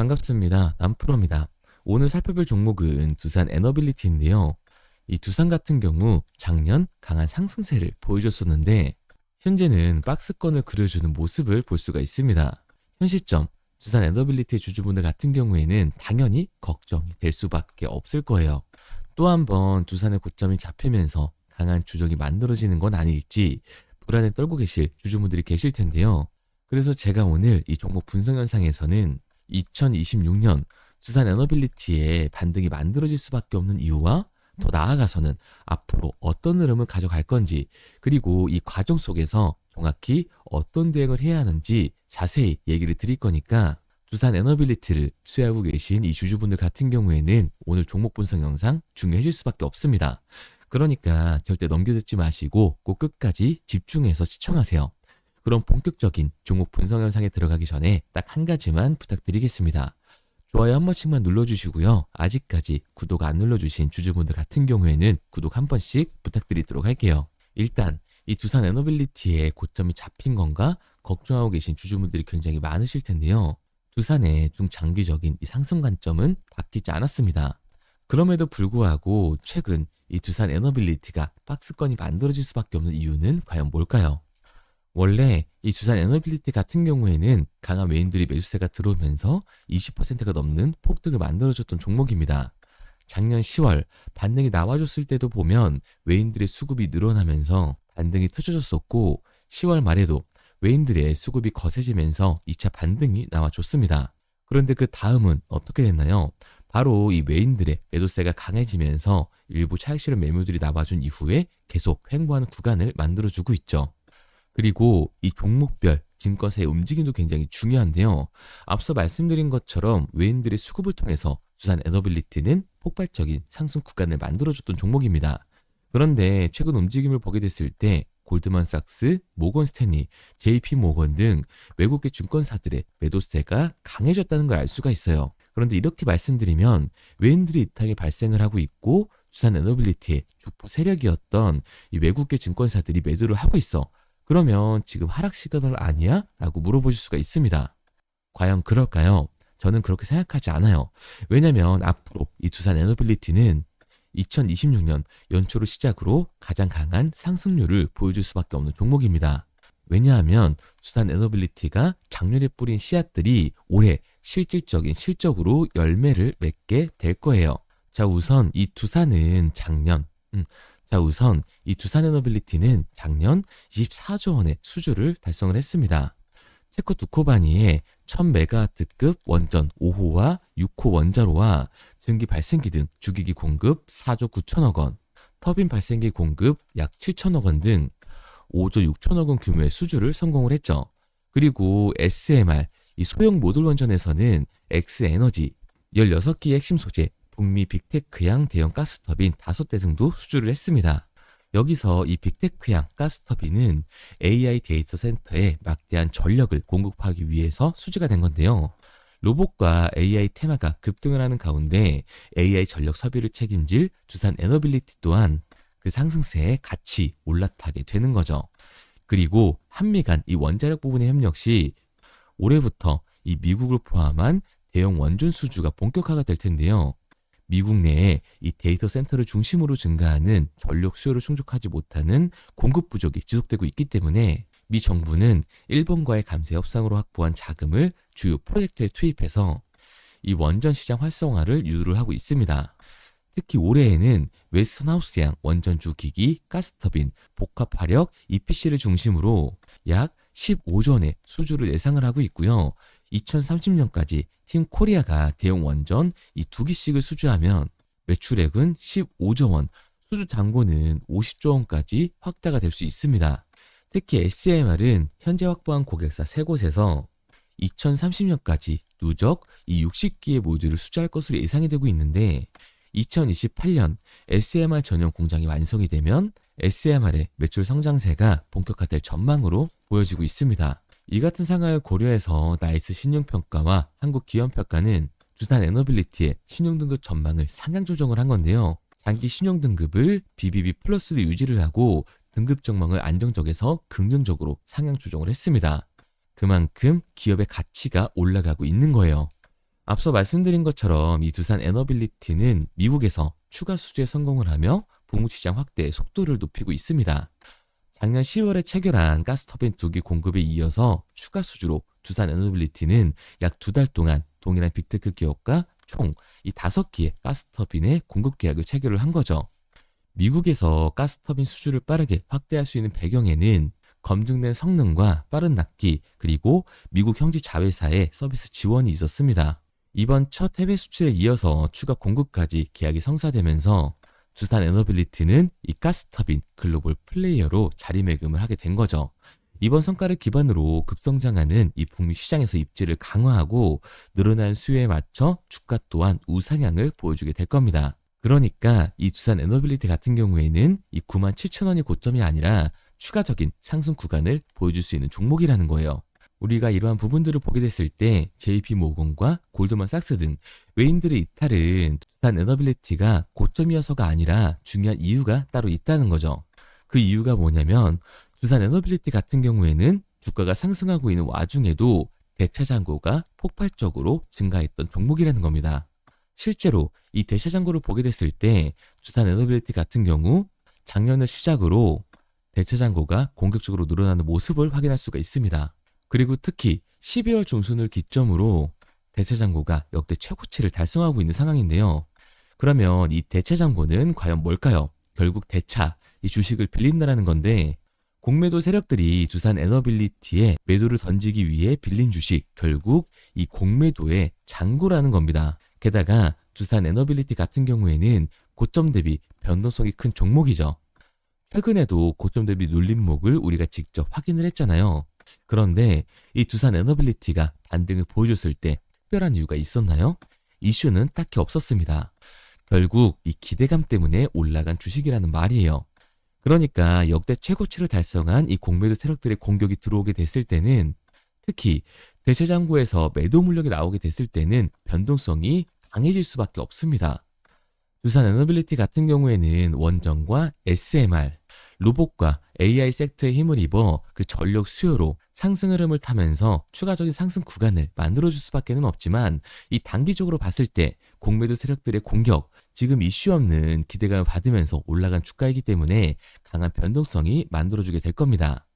반갑습니다. 남프로입니다. 오늘 살펴볼 종목은 두산 에너빌리티인데요. 이 두산 같은 경우 작년 강한 상승세를 보여줬었는데 현재는 박스권을 그려주는 모습을 볼 수가 있습니다. 현 시점 두산 에너빌리티 주주분들 같은 경우에는 당연히 걱정이 될 수밖에 없을 거예요. 또 한 번 두산의 고점이 잡히면서 강한 조정이 만들어지는 건 아닐지 불안에 떨고 계실 주주분들이 계실 텐데요. 그래서 제가 오늘 이 종목 분석 영상에서는 2026년 두산 에너빌리티의 반등이 만들어질 수밖에 없는 이유와 더 나아가서는 앞으로 어떤 흐름을 가져갈 건지, 그리고 이 과정 속에서 정확히 어떤 대응을 해야 하는지 자세히 얘기를 드릴 거니까 두산 에너빌리티를 수혜하고 계신 이 주주분들 같은 경우에는 오늘 종목 분석 영상 중요해질 수밖에 없습니다. 그러니까 절대 넘겨듣지 마시고 꼭 끝까지 집중해서 시청하세요. 그럼 본격적인 종목 분석 영상에 들어가기 전에 딱 한 가지만 부탁드리겠습니다. 좋아요 한 번씩만 눌러주시고요. 아직까지 구독 안 눌러주신 주주분들 같은 경우에는 구독 한 번씩 부탁드리도록 할게요. 일단 이 두산 에너빌리티의 고점이 잡힌 건가 걱정하고 계신 주주분들이 굉장히 많으실 텐데요. 두산의 중장기적인 이 상승 관점은 바뀌지 않았습니다. 그럼에도 불구하고 최근 이 두산 에너빌리티가 박스권이 만들어질 수밖에 없는 이유는 과연 뭘까요? 원래 이 두산 에너빌리티 같은 경우에는 강한 외인들이 매수세가 들어오면서 20%가 넘는 폭등을 만들어줬던 종목입니다. 작년 10월 반등이 나와줬을 때도 보면 외인들의 수급이 늘어나면서 반등이 터져줬었고 10월 말에도 외인들의 수급이 거세지면서 2차 반등이 나와줬습니다. 그런데 그 다음은 어떻게 됐나요? 바로 이 외인들의 매도세가 강해지면서 일부 차익 실현 매물들이 나와준 이후에 계속 횡보하는 구간을 만들어주고 있죠. 그리고 이 종목별 증권사의 움직임도 굉장히 중요한데요. 앞서 말씀드린 것처럼 외인들의 수급을 통해서 두산 에너빌리티는 폭발적인 상승 구간을 만들어줬던 종목입니다. 그런데 최근 움직임을 보게 됐을 때 골드만삭스, 모건스탠리, JP모건 등 외국계 증권사들의 매도세가 강해졌다는 걸 알 수가 있어요. 그런데 이렇게 말씀드리면 외인들이 이탈이 발생을 하고 있고 두산 에너빌리티의 주포 세력이었던 이 외국계 증권사들이 매도를 하고 있어. 그러면 지금 하락 시그널 아니야? 라고 물어보실 수가 있습니다. 과연 그럴까요? 저는 그렇게 생각하지 않아요. 왜냐면 앞으로 이 두산 에너빌리티는 2026년 연초를 시작으로 가장 강한 상승률을 보여줄 수밖에 없는 종목입니다. 왜냐하면 두산 에너빌리티가 작년에 뿌린 씨앗들이 올해 실질적인 실적으로 열매를 맺게 될 거예요. 자, 우선 이 두산 에너빌리티는 작년 24조 원의 수주를 달성을 했습니다. 체코 두코바니의 1000메가와트급 원전 5호와 6호 원자로와 증기 발생기 등 주기기 공급 4조 9천억 원, 터빈 발생기 공급 약 7천억 원 등 5조 6천억 원 규모의 수주를 성공을 했죠. 그리고 SMR, 이 소형 모듈 원전에서는 X에너지, 16기의 핵심 소재, 북미 빅테크양 대형 가스터빈 5대 등도 수주를 했습니다. 여기서 이 빅테크양 가스터빈은 AI 데이터 센터에 막대한 전력을 공급하기 위해서 수주가 된 건데요. 로봇과 AI 테마가 급등을 하는 가운데 AI 전력 소비를 책임질 두산 에너빌리티 또한 그 상승세에 같이 올라타게 되는 거죠. 그리고 한미 간 이 원자력 부분의 협력 시 올해부터 이 미국을 포함한 대형 원전 수주가 본격화가 될 텐데요. 미국 내에 이 데이터 센터를 중심으로 증가하는 전력 수요를 충족하지 못하는 공급 부족이 지속되고 있기 때문에 미 정부는 일본과의 감세 협상으로 확보한 자금을 주요 프로젝트에 투입해서 이 원전 시장 활성화를 유도를 하고 있습니다. 특히 올해에는 웨스턴하우스양 원전주 기기, 가스터빈, 복합 화력, EPC를 중심으로 약 15조 원의 수주를 예상을 하고 있고요. 2030년까지 팀 코리아가 대형 원전 이 2기씩을 수주하면 매출액은 15조 원, 수주 잔고는 50조 원까지 확대가 될 수 있습니다. 특히 SMR은 현재 확보한 고객사 3곳에서 2030년까지 누적 이 60기의 모듈을 수주할 것으로 예상이 되고 있는데 2028년 SMR 전용 공장이 완성이 되면 SMR의 매출 성장세가 본격화될 전망으로 보여지고 있습니다. 이 같은 상황을 고려해서 나이스 신용평가와 한국기업평가는 두산 에너빌리티의 신용등급 전망을 상향 조정을 한 건데요. 장기 신용등급을 BBB 플러스로 유지를 하고 등급 전망을 안정적에서 긍정적으로 상향 조정을 했습니다. 그만큼 기업의 가치가 올라가고 있는 거예요. 앞서 말씀드린 것처럼 이 두산 에너빌리티는 미국에서 추가 수주에 성공을 하며 북미 시장 확대의 속도를 높이고 있습니다. 작년 10월에 체결한 가스터빈 2기 공급에 이어서 추가 수주로 두산 에너빌리티는 약 2달 동안 동일한 빅테크 기업과 총 이 5기의 가스터빈의 공급 계약을 체결을 한 거죠. 미국에서 가스터빈 수주를 빠르게 확대할 수 있는 배경에는 검증된 성능과 빠른 납기, 그리고 미국 형제 자회사의 서비스 지원이 있었습니다. 이번 첫 해외 수출에 이어서 추가 공급까지 계약이 성사되면서 두산 에너빌리티는 이 가스터빈 글로벌 플레이어로 자리매김을 하게 된 거죠. 이번 성과를 기반으로 급성장하는 이 북미 시장에서 입지를 강화하고 늘어난 수요에 맞춰 주가 또한 우상향을 보여주게 될 겁니다. 그러니까 이 두산 에너빌리티 같은 경우에는 이 97,000원이 고점이 아니라 추가적인 상승 구간을 보여줄 수 있는 종목이라는 거예요. 우리가 이러한 부분들을 보게 됐을 때 JP모건과 골드만삭스 등 외인들의 이탈은 두산 에너빌리티가 고점이어서가 아니라 중요한 이유가 따로 있다는 거죠. 그 이유가 뭐냐면 두산 에너빌리티 같은 경우에는 주가가 상승하고 있는 와중에도 대차 잔고가 폭발적으로 증가했던 종목이라는 겁니다. 실제로 이 대차 잔고를 보게 됐을 때 두산 에너빌리티 같은 경우 작년을 시작으로 대차 잔고가 공격적으로 늘어나는 모습을 확인할 수가 있습니다. 그리고 특히 12월 중순을 기점으로 대차 잔고가 역대 최고치를 달성하고 있는 상황인데요. 그러면 이 대차 잔고는 과연 뭘까요? 결국 대차, 이 주식을 빌린다라는 건데 공매도 세력들이 두산 에너빌리티에 매도를 던지기 위해 빌린 주식, 결국 이 공매도의 잔고라는 겁니다. 게다가 두산 에너빌리티 같은 경우에는 고점 대비 변동성이 큰 종목이죠. 최근에도 고점 대비 눌림목을 우리가 직접 확인을 했잖아요. 그런데 이 두산 에너빌리티가 반등을 보여줬을 때 특별한 이유가 있었나요? 이슈는 딱히 없었습니다. 결국 이 기대감 때문에 올라간 주식이라는 말이에요. 그러니까 역대 최고치를 달성한 이 공매도 세력들의 공격이 들어오게 됐을 때는 특히 대체 잔고에서 매도 물량이 나오게 됐을 때는 변동성이 강해질 수밖에 없습니다. 두산 에너빌리티 같은 경우에는 원전과 SMR, 로봇과 AI 섹터에 힘을 입어 그 전력 수요로 상승 흐름을 타면서 추가적인 상승 구간을 만들어줄 수밖에는 없지만 이 단기적으로 봤을 때 공매도 세력들의 공격, 지금 이슈 없는 기대감을 받으면서 올라간 주가이기 때문에 강한 변동성이 만들어주게 될 겁니다.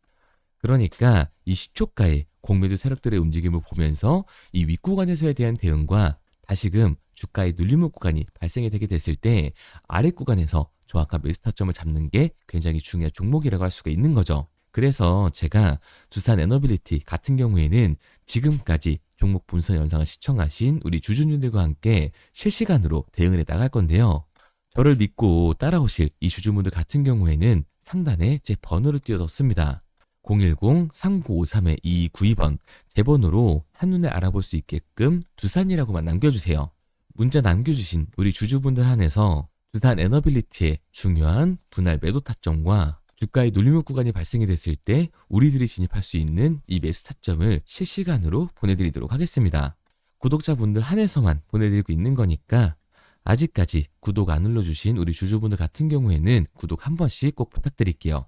그러니까 이 시초가의 공매도 세력들의 움직임을 보면서 이 윗구간에서에 대한 대응과 다시금 주가의 눌림목 구간이 발생이 되게 됐을 때 아랫 구간에서 정확한 매수 타점을 잡는 게 굉장히 중요한 종목이라고 할 수가 있는 거죠. 그래서 제가 두산 에너빌리티 같은 경우에는 지금까지 종목 분석 영상을 시청하신 우리 주주님들과 함께 실시간으로 대응을 해 나갈 건데요. 저를 믿고 따라오실 이 주주분들 같은 경우에는 상단에 제 번호를 띄워뒀습니다. 010-3953-2292번 제 번호로 한눈에 알아볼 수 있게끔 두산이라고만 남겨주세요. 문자 남겨주신 우리 주주분들 한해서 두산 에너빌리티의 중요한 분할 매도 타점과 주가의 눌림목 구간이 발생이 됐을 때 우리들이 진입할 수 있는 이 매수 타점을 실시간으로 보내드리도록 하겠습니다. 구독자분들 한해서만 보내드리고 있는 거니까 아직까지 구독 안 눌러주신 우리 주주분들 같은 경우에는 구독 한 번씩 꼭 부탁드릴게요.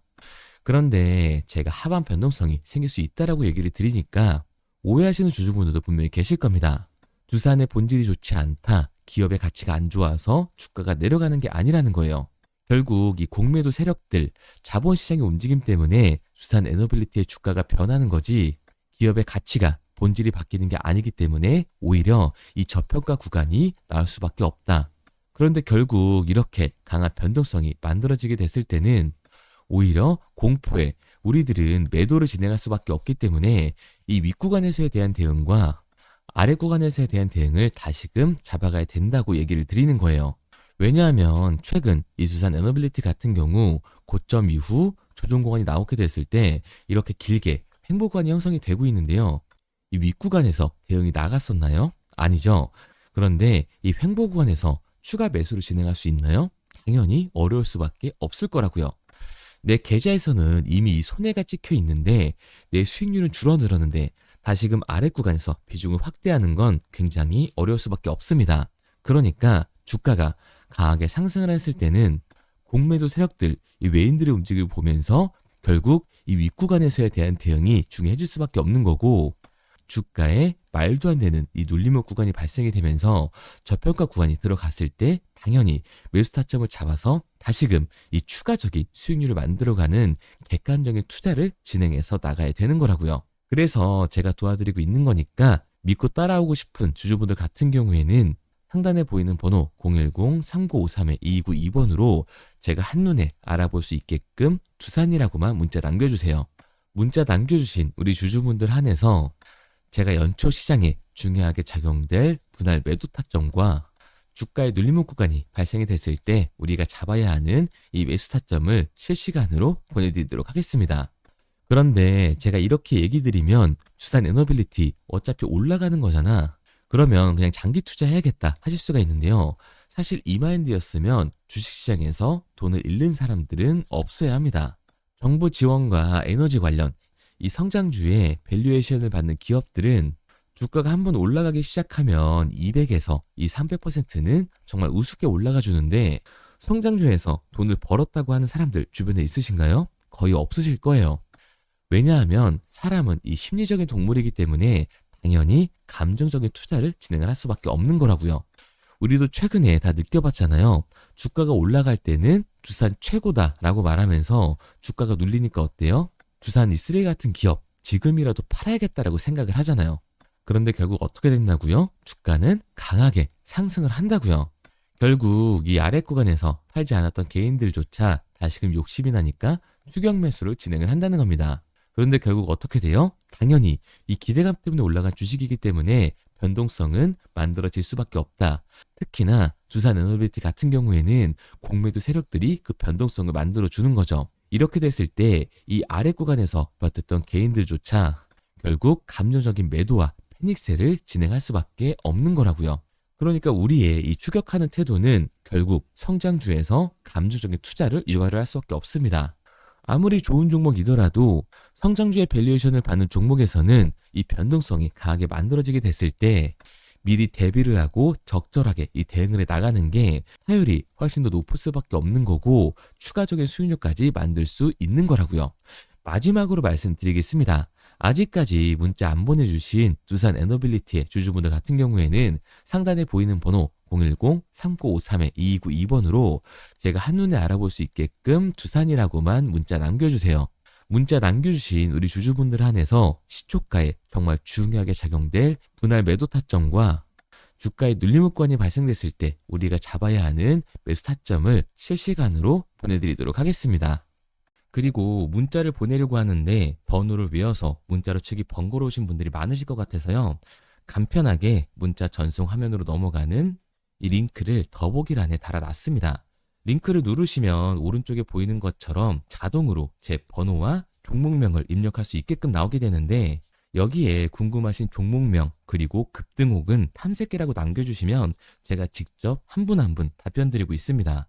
그런데 제가 하반 변동성이 생길 수 있다라고 얘기를 드리니까 오해하시는 주주분들도 분명히 계실 겁니다. 두산의 본질이 좋지 않다, 기업의 가치가 안 좋아서 주가가 내려가는 게 아니라는 거예요. 결국 이 공매도 세력들, 자본시장의 움직임 때문에 두산 에너빌리티의 주가가 변하는 거지 기업의 가치가 본질이 바뀌는 게 아니기 때문에 오히려 이 저평가 구간이 나올 수밖에 없다. 그런데 결국 이렇게 강한 변동성이 만들어지게 됐을 때는 오히려 공포에 우리들은 매도를 진행할 수밖에 없기 때문에 이 윗구간에서에 대한 대응과 아랫구간에서에 대한 대응을 다시금 잡아가야 된다고 얘기를 드리는 거예요. 왜냐하면 최근 이 두산 에너빌리티 같은 경우 고점 이후 조정 구간이 나오게 됐을 때 이렇게 길게 횡보 구간이 형성이 되고 있는데요. 이 윗구간에서 대응이 나갔었나요? 아니죠. 그런데 이 횡보 구간에서 추가 매수를 진행할 수 있나요? 당연히 어려울 수밖에 없을 거라고요. 내 계좌에서는 이미 이 손해가 찍혀 있는데 내 수익률은 줄어들었는데 다시금 아랫 구간에서 비중을 확대하는 건 굉장히 어려울 수밖에 없습니다. 그러니까 주가가 강하게 상승을 했을 때는 공매도 세력들, 이 외인들의 움직임을 보면서 결국 이 윗구간에서에 대한 대응이 중요해질 수밖에 없는 거고 주가에 말도 안 되는 이 눌림목 구간이 발생이 되면서 저평가 구간이 들어갔을 때 당연히 매수 타점을 잡아서 다시금 이 추가적인 수익률을 만들어가는 객관적인 투자를 진행해서 나가야 되는 거라고요. 그래서 제가 도와드리고 있는 거니까 믿고 따라오고 싶은 주주분들 같은 경우에는 상단에 보이는 번호 010-3953-2292번으로 제가 한눈에 알아볼 수 있게끔 두산이라고만 문자 남겨주세요. 문자 남겨주신 우리 주주분들 한해서 제가 연초 시장에 중요하게 작용될 분할 매도 타점과 주가의 눌림목 구간이 발생이 됐을 때 우리가 잡아야 하는 이 매수 타점을 실시간으로 보내드리도록 하겠습니다. 그런데 제가 이렇게 얘기 드리면 두산 에너빌리티 어차피 올라가는 거잖아. 그러면 그냥 장기 투자해야겠다 하실 수가 있는데요. 사실 이 마인드였으면 주식시장에서 돈을 잃는 사람들은 없어야 합니다. 정부 지원과 에너지 관련 이 성장주의 밸류에이션을 받는 기업들은 주가가 한번 올라가기 시작하면 200에서 이 300%는 정말 우습게 올라가 주는데 성장주에서 돈을 벌었다고 하는 사람들 주변에 있으신가요? 거의 없으실 거예요. 왜냐하면 사람은 이 심리적인 동물이기 때문에 당연히 감정적인 투자를 진행을 할 수밖에 없는 거라고요. 우리도 최근에 다 느껴봤잖아요. 주가가 올라갈 때는 두산 최고다라고 말하면서 주가가 눌리니까 어때요? 두산 이 쓰레기 같은 기업 지금이라도 팔아야겠다라고 생각을 하잖아요. 그런데 결국 어떻게 됐나고요? 주가는 강하게 상승을 한다고요. 결국 이 아래 구간에서 팔지 않았던 개인들조차 다시금 욕심이 나니까 추격 매수를 진행을 한다는 겁니다. 그런데 결국 어떻게 돼요? 당연히 이 기대감 때문에 올라간 주식이기 때문에 변동성은 만들어질 수밖에 없다. 특히나 두산 에너빌리티 같은 경우에는 공매도 세력들이 그 변동성을 만들어주는 거죠. 이렇게 됐을 때 이 아래 구간에서 버텼던 개인들조차 결국 감정적인 매도와 패닉세를 진행할 수밖에 없는 거라고요. 그러니까 우리의 이 추격하는 태도는 결국 성장주에서 감정적인 투자를 유발을 할 수밖에 없습니다. 아무리 좋은 종목이더라도 성장주의 밸류에이션을 받는 종목에서는 이 변동성이 강하게 만들어지게 됐을 때 미리 대비를 하고 적절하게 이 대응을 해 나가는 게 타율이 훨씬 더 높을 수밖에 없는 거고 추가적인 수익률까지 만들 수 있는 거라고요. 마지막으로 말씀드리겠습니다. 아직까지 문자 안 보내주신 두산 에너빌리티의 주주분들 같은 경우에는 상단에 보이는 번호 010-3953-2292번으로 제가 한눈에 알아볼 수 있게끔 두산이라고만 문자 남겨주세요. 문자 남겨주신 우리 주주분들 한해서 시초가에 정말 중요하게 작용될 분할 매도 타점과 주가의 눌림목권이 발생됐을 때 우리가 잡아야 하는 매수 타점을 실시간으로 보내드리도록 하겠습니다. 그리고 문자를 보내려고 하는데 번호를 외워서 문자로 치기 번거로우신 분들이 많으실 것 같아서요. 간편하게 문자 전송 화면으로 넘어가는 이 링크를 더보기란에 달아놨습니다. 링크를 누르시면 오른쪽에 보이는 것처럼 자동으로 제 번호와 종목명을 입력할 수 있게끔 나오게 되는데 여기에 궁금하신 종목명 그리고 급등혹은 탐색기라고 남겨주시면 제가 직접 한 분 한 분 답변 드리고 있습니다.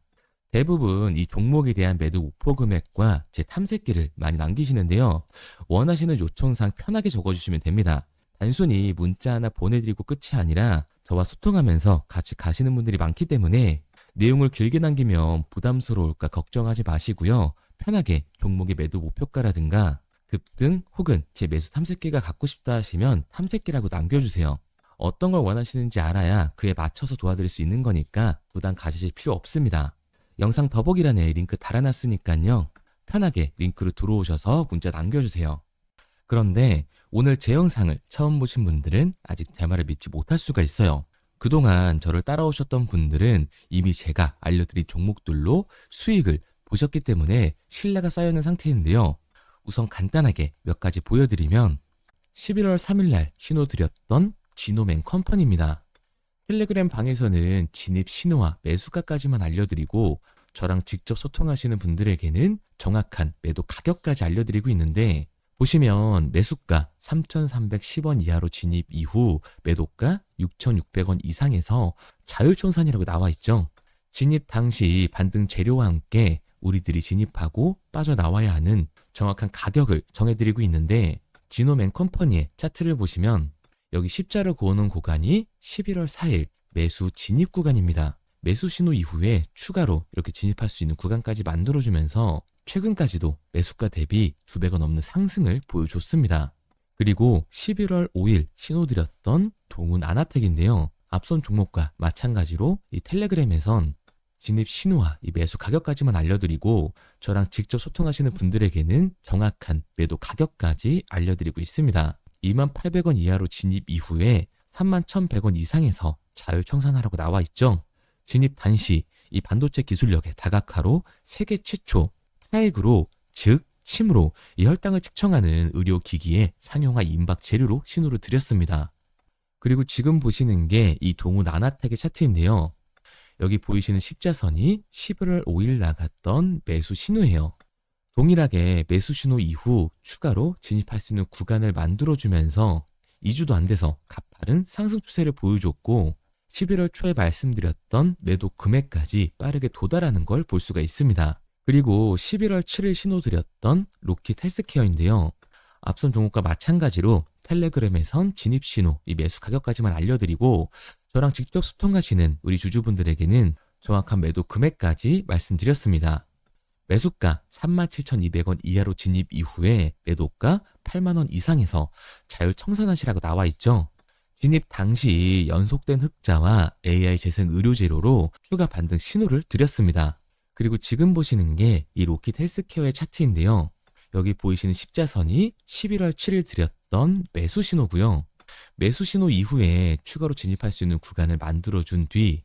대부분 이 종목에 대한 매도 목표 금액과 제 탐색기를 많이 남기시는데요. 원하시는 요청사항 편하게 적어주시면 됩니다. 단순히 문자 하나 보내드리고 끝이 아니라 저와 소통하면서 같이 가시는 분들이 많기 때문에 내용을 길게 남기면 부담스러울까 걱정하지 마시고요. 편하게 종목의 매도 목표가라든가 급등 혹은 제 매수 탐색기가 갖고 싶다 하시면 탐색기라고 남겨주세요. 어떤 걸 원하시는지 알아야 그에 맞춰서 도와드릴 수 있는 거니까 부담 가지실 필요 없습니다. 영상 더보기란에 링크 달아놨으니까요. 편하게 링크로 들어오셔서 문자 남겨주세요. 그런데 오늘 제 영상을 처음 보신 분들은 아직 제 말을 믿지 못할 수가 있어요. 그동안 저를 따라오셨던 분들은 이미 제가 알려드린 종목들로 수익을 보셨기 때문에 신뢰가 쌓여있는 상태인데요. 우선 간단하게 몇 가지 보여드리면 11월 3일날 신호드렸던 지노맨 컴퍼니입니다. 텔레그램 방에서는 진입 신호와 매수가까지만 알려드리고 저랑 직접 소통하시는 분들에게는 정확한 매도 가격까지 알려드리고 있는데 보시면 매수가 3,310원 이하로 진입 이후 매도가 6,600원 이상에서 자율청산이라고 나와 있죠. 진입 당시 반등 재료와 함께 우리들이 진입하고 빠져나와야 하는 정확한 가격을 정해드리고 있는데 지노맨 컴퍼니의 차트를 보시면 여기 십자를 그어놓은 구간이 11월 4일 매수 진입 구간입니다. 매수 신호 이후에 추가로 이렇게 진입할 수 있는 구간까지 만들어주면서 최근까지도 매수가 대비 2배가 넘는 상승을 보여줬습니다. 그리고 11월 5일 신호드렸던 동훈 아나텍인데요. 앞선 종목과 마찬가지로 이 텔레그램에선 진입 신호와 이 매수 가격까지만 알려드리고 저랑 직접 소통하시는 분들에게는 정확한 매도 가격까지 알려드리고 있습니다. 28,000원 이하로 진입 이후에 31,100원 이상에서 자율 청산하라고 나와 있죠. 진입 단시 이 반도체 기술력의 다각화로 세계 최초 타액으로 즉 침으로 이 혈당을 측정하는 의료기기의 상용화 임박 재료로 신호를 드렸습니다. 그리고 지금 보시는 게 이 동훈 아나텍의 차트인데요. 여기 보이시는 십자선이 11월 5일 나갔던 매수 신호예요. 동일하게 매수 신호 이후 추가로 진입할 수 있는 구간을 만들어주면서 2주도 안 돼서 가파른 상승 추세를 보여줬고 11월 초에 말씀드렸던 매도 금액까지 빠르게 도달하는 걸 볼 수가 있습니다. 그리고 11월 7일 신호 드렸던 로킷 헬스케어인데요. 앞선 종목과 마찬가지로 텔레그램에선 진입 신호, 이 매수 가격까지만 알려드리고 저랑 직접 소통하시는 우리 주주분들에게는 정확한 매도 금액까지 말씀드렸습니다. 매수가 37,200원 이하로 진입 이후에 매도가 8만원 이상에서 자율 청산하시라고 나와 있죠. 진입 당시 연속된 흑자와 AI 재생 의료 재료로 추가 반등 신호를 드렸습니다. 그리고 지금 보시는 게 이 로킷 헬스케어의 차트인데요. 여기 보이시는 십자선이 11월 7일 드렸던 매수 신호고요. 매수 신호 이후에 추가로 진입할 수 있는 구간을 만들어준 뒤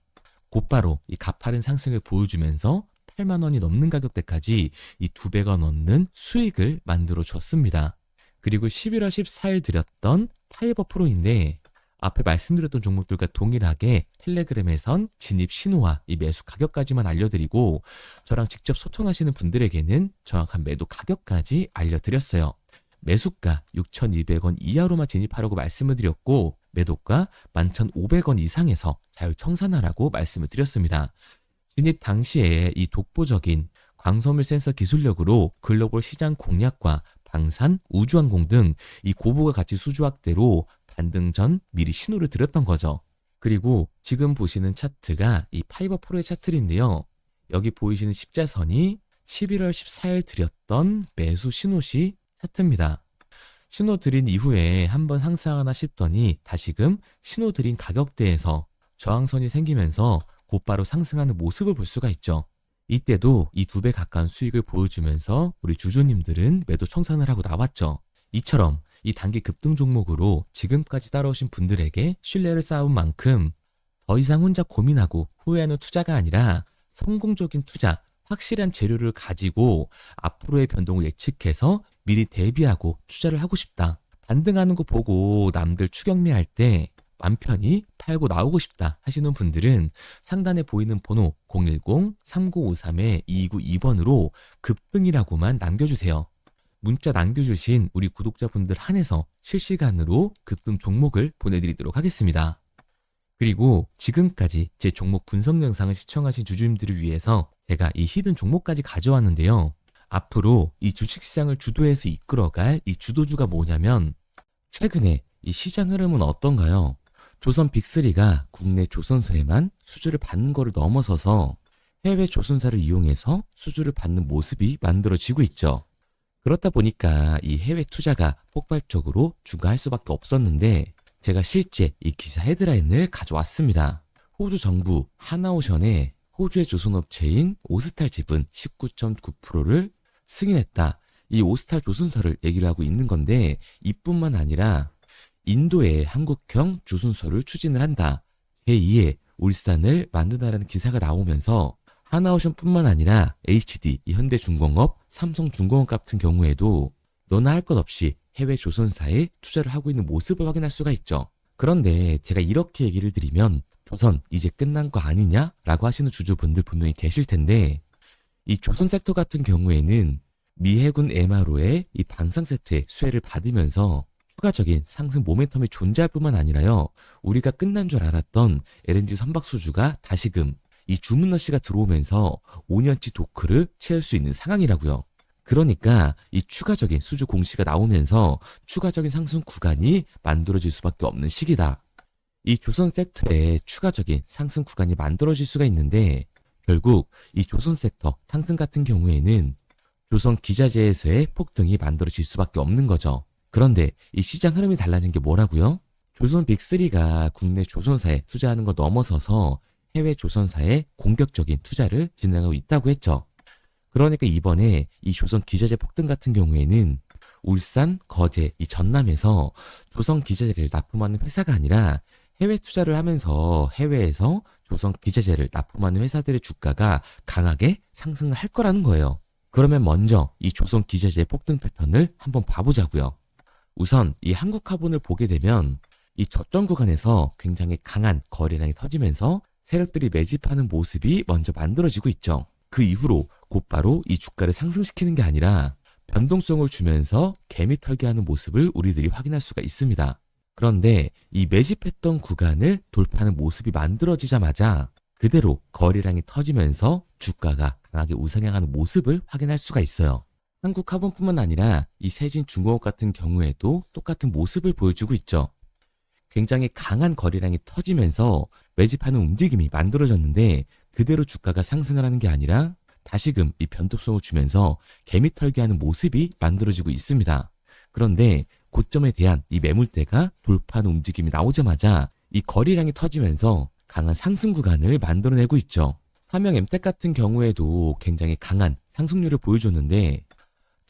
곧바로 이 가파른 상승을 보여주면서 8만 원이 넘는 가격대까지 이 2배가 넘는 수익을 만들어 줬습니다. 그리고 11월 14일 드렸던 파이버 프로인데 앞에 말씀드렸던 종목들과 동일하게 텔레그램에선 진입 신호와 이 매수 가격까지만 알려드리고 저랑 직접 소통하시는 분들에게는 정확한 매도 가격까지 알려드렸어요. 매수가 6,200원 이하로만 진입하라고 말씀을 드렸고 매도가 11,500원 이상에서 자율 청산하라고 말씀을 드렸습니다. 진입 당시에 이 독보적인 광섬유 센서 기술력으로 글로벌 시장 공략과 방산, 우주항공 등 이 고부가 가치 수주 확대로 반등 전 미리 신호를 드렸던 거죠. 그리고 지금 보시는 차트가 이 파이버 프로의 차트인데요. 여기 보이시는 십자선이 11월 14일 드렸던 매수 신호시 차트입니다. 신호 드린 이후에 한번 상승하나 싶더니 다시금 신호 드린 가격대에서 저항선이 생기면서 곧바로 상승하는 모습을 볼 수가 있죠. 이때도 이 2배 가까운 수익을 보여주면서 우리 주주님들은 매도 청산을 하고 나왔죠. 이처럼 이 단기 급등 종목으로 지금까지 따라오신 분들에게 신뢰를 쌓은 만큼 더 이상 혼자 고민하고 후회하는 투자가 아니라 성공적인 투자, 확실한 재료를 가지고 앞으로의 변동을 예측해서 미리 대비하고 투자를 하고 싶다. 반등하는 거 보고 남들 추격매할 때 맘 편히 팔고 나오고 싶다 하시는 분들은 상단에 보이는 번호 010-3953-2292번으로 급등이라고만 남겨주세요. 문자 남겨주신 우리 구독자분들 한해서 실시간으로 급등 종목을 보내드리도록 하겠습니다. 그리고 지금까지 제 종목 분석 영상을 시청하신 주주님들을 위해서 제가 이 히든 종목까지 가져왔는데요. 앞으로 이 주식시장을 주도해서 이끌어갈 이 주도주가 뭐냐면 최근에 이 시장 흐름은 어떤가요? 조선 빅3가 국내 조선사에만 수주를 받는 거를 넘어서서 해외 조선사를 이용해서 수주를 받는 모습이 만들어지고 있죠. 그렇다 보니까 이 해외 투자가 폭발적으로 증가할 수밖에 없었는데 제가 실제 이 기사 헤드라인을 가져왔습니다. 호주 정부 하나오션에 호주의 조선업체인 오스탈 지분 19.9%를 승인했다. 이 오스탈 조선사를 얘기를 하고 있는 건데 이뿐만 아니라 인도의 한국형 조선소를 추진을 한다. 제2의 울산을 만든다라는 기사가 나오면서 하나오션뿐만 아니라 HD, 현대중공업, 삼성중공업 같은 경우에도 너나 할 것 없이 해외 조선사에 투자를 하고 있는 모습을 확인할 수가 있죠. 그런데 제가 이렇게 얘기를 드리면 조선 이제 끝난 거 아니냐라고 하시는 주주분들 분명히 계실 텐데 이 조선 섹터 같은 경우에는 미 해군 MRO의 이 방산 세트의 수혜를 받으면서 추가적인 상승 모멘텀이 존재할 뿐만 아니라요. 우리가 끝난 줄 알았던 LNG 선박 수주가 다시금 이 주문러시가 들어오면서 5년치 도크를 채울 수 있는 상황이라고요. 그러니까 이 추가적인 수주 공시가 나오면서 추가적인 상승 구간이 만들어질 수밖에 없는 시기다. 이 조선 섹터에 추가적인 상승 구간이 만들어질 수가 있는데 결국 이 조선 섹터 상승 같은 경우에는 조선 기자재에서의 폭등이 만들어질 수밖에 없는 거죠. 그런데 이 시장 흐름이 달라진 게 뭐라고요? 조선 빅3가 국내 조선사에 투자하는 거 넘어서서 해외 조선사에 공격적인 투자를 진행하고 있다고 했죠. 그러니까 이번에 이 조선 기자재 폭등 같은 경우에는 울산, 거제, 이 전남에서 조선 기자재를 납품하는 회사가 아니라 해외 투자를 하면서 해외에서 조선 기자재를 납품하는 회사들의 주가가 강하게 상승을 할 거라는 거예요. 그러면 먼저 이 조선 기자재 폭등 패턴을 한번 봐보자고요. 우선 이 한국화본을 보게 되면 이 저점 구간에서 굉장히 강한 거래량이 터지면서 세력들이 매집하는 모습이 먼저 만들어지고 있죠. 그 이후로 곧바로 이 주가를 상승시키는 게 아니라 변동성을 주면서 개미 털기하는 모습을 우리들이 확인할 수가 있습니다. 그런데 이 매집했던 구간을 돌파하는 모습이 만들어지자마자 그대로 거래량이 터지면서 주가가 강하게 우상향하는 모습을 확인할 수가 있어요. 한국화본뿐만 아니라 이 세진중공업 같은 경우에도 똑같은 모습을 보여주고 있죠. 굉장히 강한 거래량이 터지면서 매집하는 움직임이 만들어졌는데 그대로 주가가 상승을 하는 게 아니라 다시금 이 변동성을 주면서 개미 털기하는 모습이 만들어지고 있습니다. 그런데 고점에 대한 이 매물대가 돌파하는 움직임이 나오자마자 이 거래량이 터지면서 강한 상승 구간을 만들어내고 있죠. 삼형 엠텍 같은 경우에도 굉장히 강한 상승률을 보여줬는데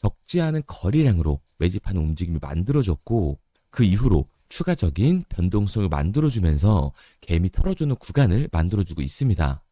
적지 않은 거래량으로 매집하는 움직임이 만들어졌고 그 이후로 추가적인 변동성을 만들어주면서 개미 털어주는 구간을 만들어주고 있습니다.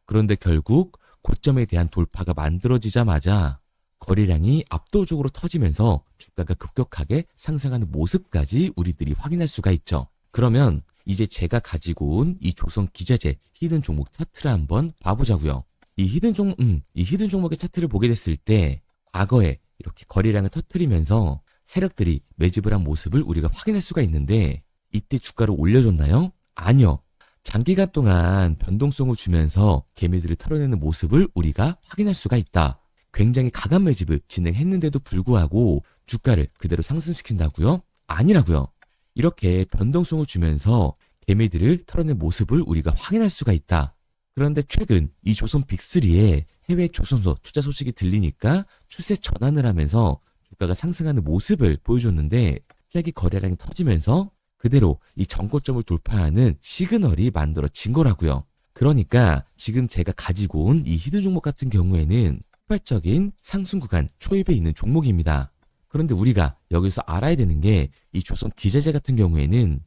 그런데 결국 고점에 대한 돌파가 만들어지자마자 거래량이 압도적으로 터지면서 주가가 급격하게 상승하는 모습까지 우리들이 확인할 수가 있죠. 그러면 이제 제가 가지고 온 이 조선 기자재 히든 종목 차트를 한번 봐보자고요. 이 히든 종목의 차트를 보게 됐을 때 과거에 이렇게 거래량을 터뜨리면서 세력들이 매집을 한 모습을 우리가 확인할 수가 있는데 이때 주가를 올려줬나요? 아니요. 장기간 동안 변동성을 주면서 개미들을 털어내는 모습을 우리가 확인할 수가 있다. 굉장히 강한 매집을 진행했는데도 불구하고 주가를 그대로 상승시킨다고요? 아니라고요. 이렇게 변동성을 주면서 개미들을 털어낸 모습을 우리가 확인할 수가 있다. 그런데 최근 이 조선 빅3의 해외 조선소 투자 소식이 들리니까 추세 전환을 하면서 주가가 상승하는 모습을 보여줬는데 갑자기 거래량이 터지면서 그대로 이 전고점을 돌파하는 시그널이 만들어진 거라고요. 그러니까 지금 제가 가지고 온 이 히든 종목 같은 경우에는 폭발적인 상승 구간 초입에 있는 종목입니다. 그런데 우리가 여기서 알아야 되는 게 이 조선 기자재 같은 경우에는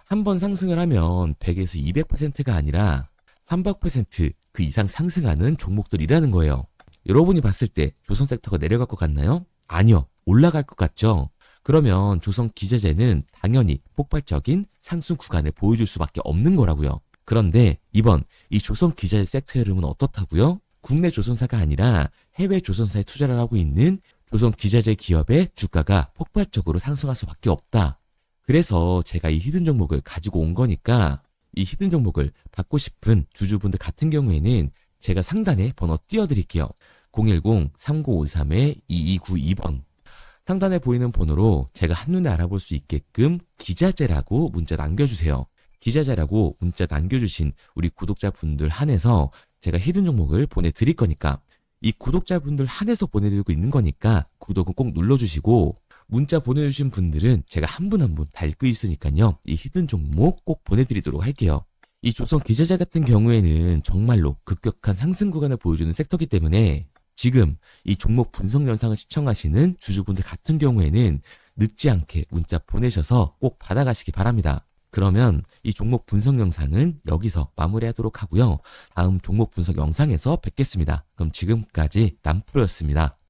한 번 상승을 하면 100에서 200%가 아니라 300%그 이상 상승하는 종목들이라는 거예요. 여러분이 봤을 때 조선 섹터가 내려갈 것 같나요? 아니요. 올라갈 것 같죠? 그러면 조선 기자재는 당연히 폭발적인 상승 구간을 보여줄 수밖에 없는 거라고요. 그런데 이번 이 조선 기자재 섹터 흐름은 어떻다고요? 국내 조선사가 아니라 해외 조선사에 투자를 하고 있는 조선 기자재 기업의 주가가 폭발적으로 상승할 수밖에 없다. 그래서 제가 이 히든 종목을 가지고 온 거니까 이 히든 종목을 받고 싶은 주주분들 같은 경우에는 제가 상단에 번호 띄워드릴게요. 010-3953-2292번 상단에 보이는 번호로 제가 한눈에 알아볼 수 있게끔 기자재라고 문자 남겨주세요. 기자재라고 문자 남겨주신 우리 구독자분들 한해서 제가 히든 종목을 보내드릴 거니까 이 구독자분들 한해서 보내드리고 있는 거니까 구독은 꼭 눌러주시고 문자 보내주신 분들은 제가 한 분 한 분 다 읽고 있으니까요. 이 히든 종목 꼭 보내드리도록 할게요. 이 조선 기자재 같은 경우에는 정말로 급격한 상승 구간을 보여주는 섹터이기 때문에 지금 이 종목 분석 영상을 시청하시는 주주분들 같은 경우에는 늦지 않게 문자 보내셔서 꼭 받아가시기 바랍니다. 그러면 이 종목 분석 영상은 여기서 마무리하도록 하고요. 다음 종목 분석 영상에서 뵙겠습니다. 그럼 지금까지 남프로였습니다.